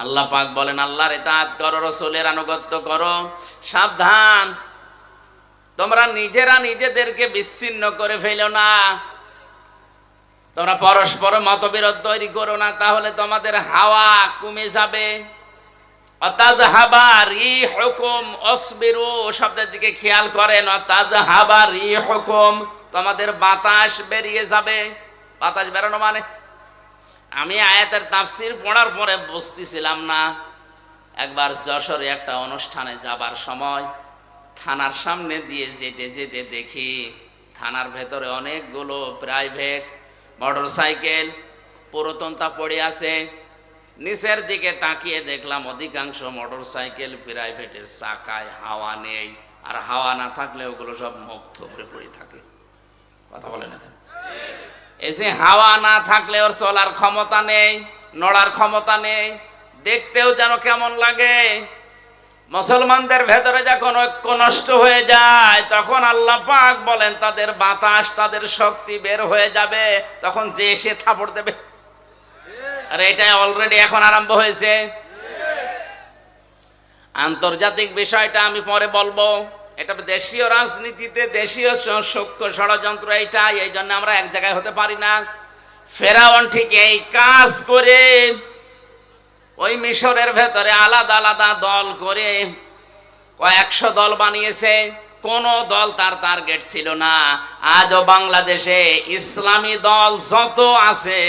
আল্লাহ পাক বলেন, আল্লাহর ইতাআত করো, রাসূলের আনুগত্য করো। সাবধান, তোমরা নিজেরা নিজেদেরকে বিচ্ছিন্ন করে ফেলো না, তোমরা পরস্পর মতবিরোধ তৈরি করো না, তাহলে তোমাদের হাওয়া কমে যাবে। অতাযহাবা রিহুকুম, অসবিরু শব্দের দিকে খেয়াল করেন। অতাযহাবা রিহুকুম, তোমাদের বাতাস বেরিয়ে যাবে। বাতাস বেরোনো মানে, আমি আয়াতের তাফসীর পড়ার পরে বুঝতেছিলাম না। একবার যশোরে একটা অনুষ্ঠানে যাবার সময় থানার সামনে দিয়ে যেতে যেতে দেখি থানার ভেতরে অনেকগুলো প্রাইভেট মোটরসাইকেল পুরাতনতা পড়ে আছে। নিচের দিকে তাকিয়ে দেখলাম অধিকাংশ মোটরসাইকেল প্রাইভেটের চাকায় হাওয়া নেই, আর হাওয়া না থাকলে ওগুলো সব মুখ থুবড়ে পড়ে থাকে। কথা বলে না, এই যে হাওয়া না থাকলে ওর চলার ক্ষমতা নেই, নড়ার ক্ষমতা নেই, দেখতেও যেন কেমন লাগে। মুসলমানদের ভেতরে যখন ঐক্য নষ্ট হয়ে যায়, তখন আল্লাহ পাক বলেন তাদের বাতাস, তাদের শক্তি বের হয়ে যাবে, তখন যে এসে থাপড় দেবে। আর এটা অলরেডি এখন আরম্ভ হয়েছে। আন্তর্জাতিক বিষয়টা আমি পরে বলবো, এটা দেশীয় রাজনীতিতে দেশীয় সূক্ষ্ম ষড়যন্ত্র এইটা, এই জন্য আমরা এক জায়গায় হতে পারি না। ফেরাউন ঠিক এই কাজ করে ওই মিশরের ভেতরে আলাদা আলাদা দল করে কয়েকশো দল বানিয়েছে, কোন দল তার টার্গেট ছিল না। আজও বাংলাদেশে ইসলামী দল যত আছে,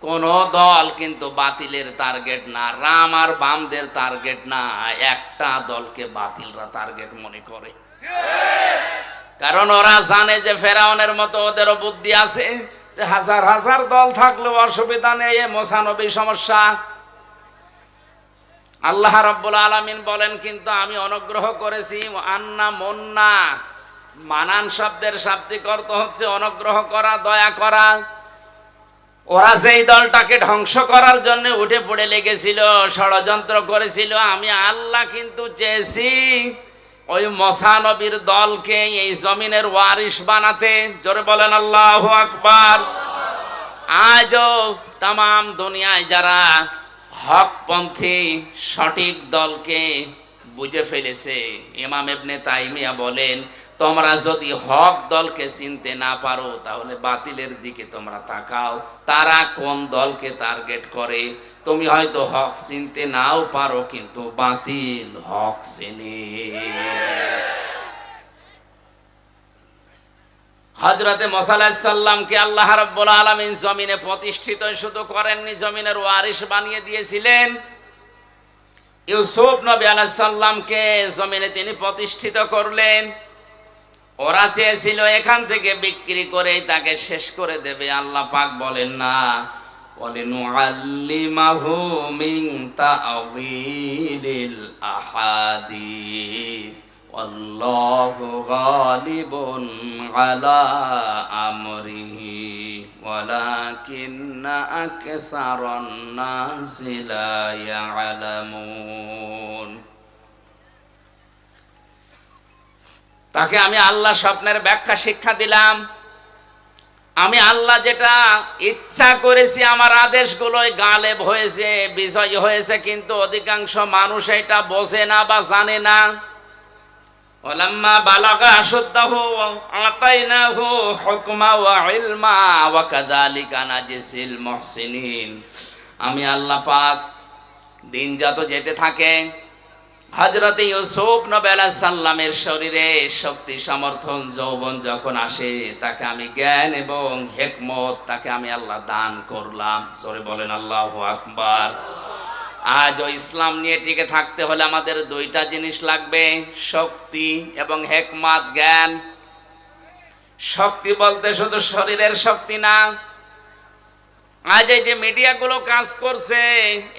কোন দল কিন্তু বাতিলের টার্গেট না, রাম আর বামদের টার্গেট না, একটা দলকে বাতিলরা টার্গেট মনে করে। কারণ ওরা জানে যে ফেরাউনের মতো ওদেরও বুদ্ধি আছে, যে হাজার হাজার দল থাকলেও অসুবিধা নেই, এ মোসানবী সমস্যা। আল্লাহ রাব্বুল আলামিন বলেন, কিন্তু আমি অনুগ্রহ করেছি। আন্না মন্না, মানান শব্দের শাব্দিক অর্থ হচ্ছে অনুগ্রহ করা, দয়া করা। ওরা যেই দলটাকে ধ্বংস করার জন্য উঠে পড়ে লেগেছিল, ষড়যন্ত্র করেছিল, আমি আল্লাহ কিন্তু চেয়েছি ওই মুসা নবীর দলকে এই জমিনের ওয়ারিস বানাতে। জোরে বলেন আল্লাহু আকবার। আজও তামাম দুনিয়ায় যারা হকপন্থী সঠিক দলকে বুঝে ফেলেছে, ইমাম ইবনে তাইমিয়া বলেন, তোমরা যদি হক দলকে চিনতে না পারো, তাহলে বাতিলের দিকে তোমরা তাকাও, তারা কোন দলকে টার্গেট করে। তুমি হয়তো হক চিনতে নাও পারো, কিন্তু বাতিল হক চেনে। হযরতে মুসা আলাইহিস সালামকে আল্লাহ রাব্বুল আলামিন জমিনে প্রতিষ্ঠিত শুধু করেননি, জমিনের ওয়ারিস বানিয়ে দিয়েছিলেন। ইউসুফ নবী আলাইহিস সালামকে জমিনে তিনি প্রতিষ্ঠিত করলেন। ওরা চেয়েছিল এখান থেকে বিক্রি করে তাকে শেষ করে দেবে। আল্লাহ পাক বলেন না, ওয়ালিনুআল্লিমাহু মিন তা'ওয়িলিল আহাদিস ওয়াল্লাহু গালিবুন আলা আমরিহি ওয়ালাকিন্না আকসারান নাসি লা ইয়ালামুন। তাকে আমি আল্লাহ স্বপ্নের ব্যাখ্যা শিক্ষা দিলাম। আমি আল্লাহ যেটা ইচ্ছা করেছি, আমার আদেশগুলোই গালেব হয়েছে, বিজয় হয়েছে, কিন্তু অধিকাংশ মানুষ এটা বোঝে না বা জানে না। ওয়ালাম্মা বালাগা আশুদ্দাহু আতাইনাহু হুকমা ওয়া ইলমা ওয়া কাযালিকা নাজিসিল মুহসিনিন। আমি আল্লাহ পাক দিন যত যেতে থাকে, হযরতে ইউসুফ নবী আলাইহিস সালামের শরীরে শক্তি সমর্থন যৌবন যখন আসে, তাকে আমি জ্ঞান এবং হিকমত তাকে আমি আল্লাহ দান করলাম। জোরে বলেন আল্লাহু আকবার। আজ ইসলাম নিয়ে টিকে থাকতে হলে আমাদের দুইটা জিনিস লাগবে, শক্তি এবং হিকমত, জ্ঞান। শক্তি বলতে শুধু শরীরের শক্তি না, আজ এই যে মিডিয়াগুলো কাজ করছে,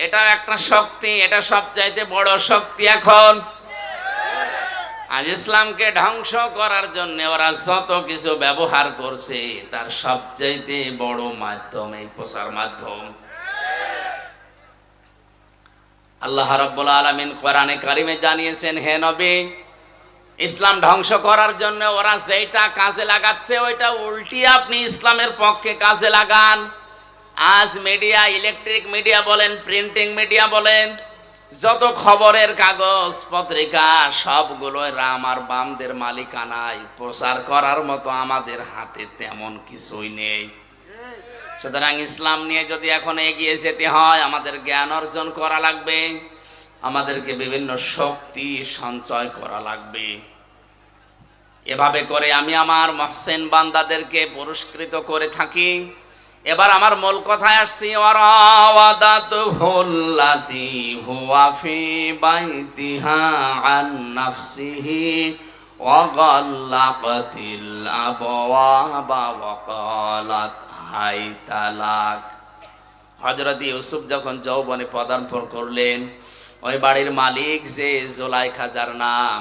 এটা একটা শক্তি, এটা সবচাইতে বড় শক্তি। এখন আজ ইসলামকে ধ্বংস করার জন্য ওরা যত কিছু ব্যবহার করছে, তার সবচাইতে বড় মাধ্যম এই প্রচার মাধ্যম। আল্লাহ রাব্বুল আলামিন কোরআনে কারিমে জানিয়েছেন, হে নবী, ইসলাম ধ্বংস করার জন্য ওরা যেটা কাজে লাগাচ্ছে, ওইটা উল্টি আপনি ইসলামের পক্ষে কাজে লাগান। আজ মিডিয়া, ইলেকট্রিক মিডিয়া বলেন, প্রিন্টিং মিডিয়া বলেন, যত খবরের কাগজ পত্রিকা সবগুলো রাম আর বামদের মালিকানায়। প্রচার করার মতো আমাদের হাতে তেমন কিছুই নেই। সুতরাং ইসলাম নিয়ে যদি এখন এগিয়ে যেতে হয়, আমাদের জ্ঞান অর্জন করা লাগবে, আমাদেরকে বিভিন্ন শক্তি সঞ্চয় করা লাগবে। এভাবে করে আমি আমার মহসিন বান্দাদেরকে পুরস্কৃত করে থাকি। এবার আমার মূল কথায় আসছি। ওয়ারাওয়াদাতুহুল্লাতী হুয়া ফি বাইতিহা আন নাফসিহি ওয়া গাল্লাকাতিল আবওয়াবা ওয়া ক্বালাত হাইতা লাক। হযরত ইউসুফ যখন যৌবনে পদার্পণ করলেন, ওই বাড়ির মালিক যে জুলাইখা, যার নাম,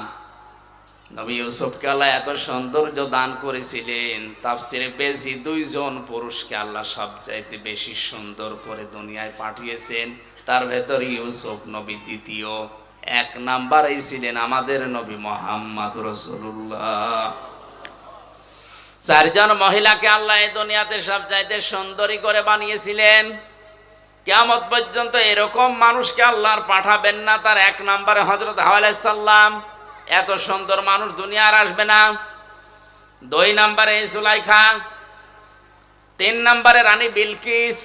নবী ইউসুফকে আল্লাহ এত সৌন্দর্য দান করেছিলেন, তাফসিরে পেয়েছি দুইজন পুরুষকে আল্লাহ সবচাইতে বেশি সুন্দর করে দুনিয়ায় পাঠিয়েছেন। তার ভেতর ইউসুফ নবী দ্বিতীয়, এক নাম্বারেই ছিলেন আমাদের নবী মুহাম্মদ রাসূলুল্লাহ। চারজন মহিলাকে আল্লাহ এই দুনিয়াতে সবচাইতে সুন্দরী করে বানিয়েছিলেন। কিয়ামত পর্যন্ত এরকম মানুষকে আল্লাহ আর পাঠাবেন না। তার এক নাম্বারে হযরত হাওয়া আলাইহিস সালাম, এত সুন্দর মানুষ দুনিয়া আর আসবে না। দুই নাম্বারে জুলাইখা, তিন নাম্বারে রানী বিলকিস,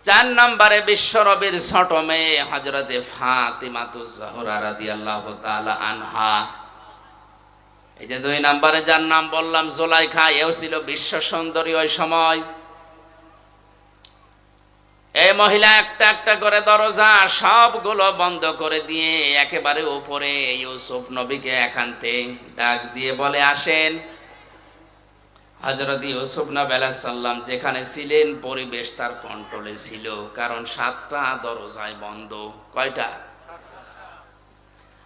চার নাম্বারে বিশ্বনবীর ছোট মেয়ে হযরতে ফাতিমাতুজ জাহরা রাদিয়াল্লাহু তাআলা আনহা। এই যে দুই নাম্বারে যার নাম বললাম জুলাইখা, এও ছিল বিশ্ব সুন্দরী ওই সময়। এই মহিলা একটা একটা করে দরজা সবগুলো বন্ধ করে দিয়ে একেবারে উপরে ইউসুফ নবীকে একান্তে ডাক দিয়ে বলে, আসেন। হযরত ইউসুফ নবী আলাইহিস সালাম যেখানে ছিলেন, পরিবেশ তার কন্ট্রোলে ছিল, কারণ 7টা দরজায় বন্ধ। কয়টা?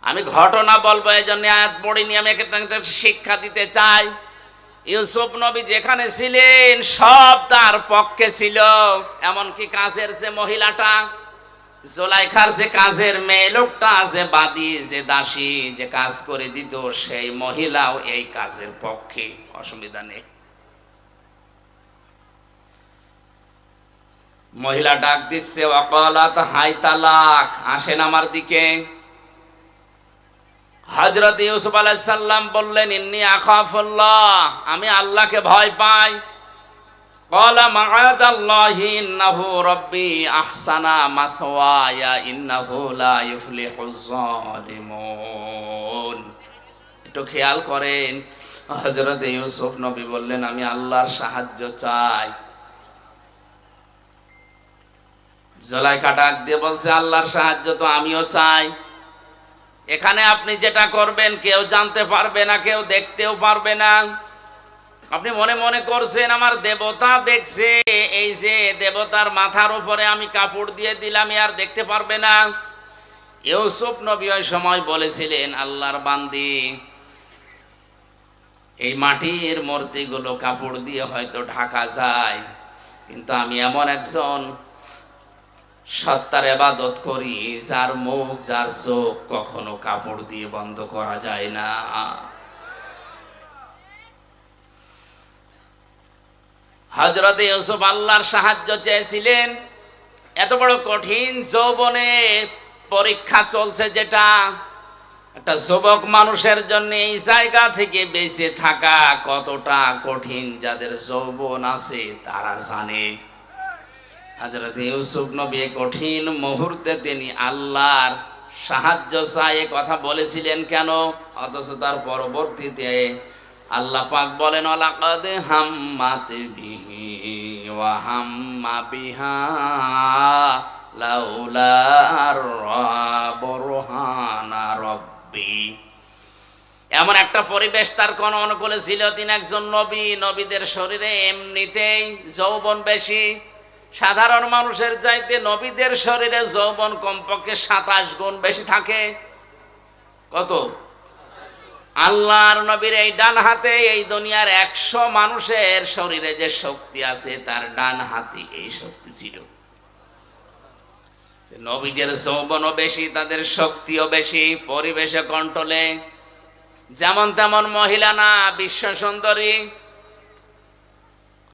আমি ঘটনা বলবো, এই জন্য আয়াত পড়িনি, আমি একটা শিক্ষা দিতে চাই। ইউসুফ নবী যেখানে ছিলেন সব তার পক্ষে ছিল, এমনকি কাজের যে মহিলাটা, জুলাইখার যে কাজের মেয়ে লোকটা, যে বাদী, যে দাসী, যে কাজ করে দিত, সেই মহিলাও এই কাজের পক্ষে, অসুবিধা নেই। মহিলা ডাক দিচ্ছে, ওয়াকালাত হাইতা লাক, আসেন আমার দিকে। হযরত ইউসুফ আলাইহিস সালাম বললেন, ইন্নী আখাফুল্লাহ, আমি আল্লাহকে ভয় পাই। ক্বালা মাআদাল্লাহি ইন্নাহু রাব্বি আহসানা মাসওয়ায়া ইন্নাহু লা ইফলিহুজ জালিমুন। একটু খেয়াল করেন, হযরত ইউসুফ নবী বললেন, আমি আল্লাহর সাহায্য চাই। জুলাইখা ডাক দিয়ে বলছে, আল্লাহর সাহায্য তো আমিও চাই। এখানে আপনি যেটা করবেন কেউ জানতে পারবে না, কেউ দেখতেও পারবে না। আপনি মনে মনে করছেন আমার দেবতা দেখছে, এই যে দেবতার মাথার উপরে আমি কাপড় দিয়ে দিলাম, আর দেখতে পারবে না। ইউসুফ নবী ওই সময় বলেছিলেন, আল্লাহর বান্দি, এই মাটির মূর্তিগুলো কাপড় দিয়ে হয়তো ঢাকা যায়, কিন্তু আমি এমন একজন সত্তার ইবাদত করি, যার মুখ, যার চোখ কখনো কাপড় দিয়ে বন্ধ করা যায় না। হযরত ইউসুফ আল্লাহর সাহায্য চেয়েছিলেন। এত বড় কঠিন যৌবনে পরীক্ষা চলছে, যেটা একটা যুবক মানুষের জন্য এই জায়গা থেকে বেঁচে থাকা কতটা কঠিন, যাদের যৌবন আছে তারা জানে। হযরত ইউসুফ নবী কঠিন মুহূর্তে তিনি আল্লাহর সাহায্য চাই কথা বলেছিলেন কেন? অথচ তার পরবর্তীতে আল্লাহ পাক বলেন, ওয়ালাকাদ হাম্মাত বিহি ওয়া হাম্মা বিহা লাউলা বুরহানা রাব্বি। এমন একটা পরিবেশ তার কোন অনুকূলে ছিল, তিনি একজন নবী। নবীদের শরীরে এমনিতেই যৌবন বেশি, সাধারণ মানুষের চাইতে নবীদের শরীরে যৌবন কমপক্ষে 27 গুণ বেশি থাকে। কত? আল্লাহর নবীর এই ডান হাতে এই দুনিয়ার 100 মানুষের শরীরে যে শক্তি আছে, তার ডান হাতে এই শক্তি ছিল। নবীদের যৌবনও বেশি, তাদের শক্তিও বেশি, পরিবেশে কন্ট্রোলে। যেমন তেমন মহিলা না, বিশ্ব সুন্দরী।